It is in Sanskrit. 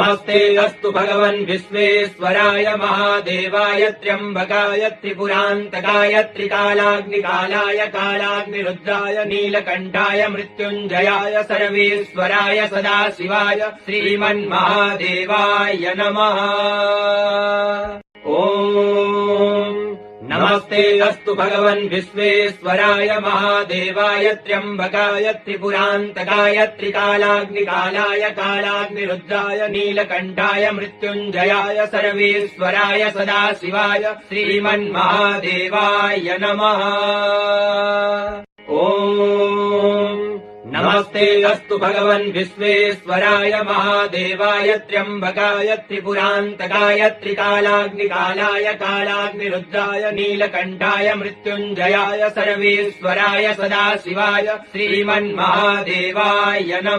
नमस्ते अस्तु भगवन् विश्वेश्वराय महादेवाय त्र्यम्बकाय त्रिपुरान्तकाय त्रिकालाग्निकालाय कालाग्निरुद्राय नीलकण्ठाय मृत्युञ्जयाय सर्वेश्वराय सदाशिवाय श्रीमन्महादेवाय नमः। नमस्ते अस्तु भगवन् विश्वेश्वराय महादेवाय त्र्यम्बकाय त्रिपुरान्तकाय त्रिकालाग्निकालाय कालाग्निरुद्राय नीलकण्ठाय मृत्युञ्जयाय सर्वेश्वराय सदाशिवाय श्रीमन्महादेवाय नमः। नमस्ते अस्तु भगवन् विश्वेश्वराय महादेवाय त्र्यम्बकाय त्रिपुरान्तकाय त्रिकालाग्निकालाय कालाग्निरुद्राय नीलकण्ठाय मृत्युञ्जयाय सर्वेश्वराय सदाशिवाय श्रीमन्महादेवाय नमः।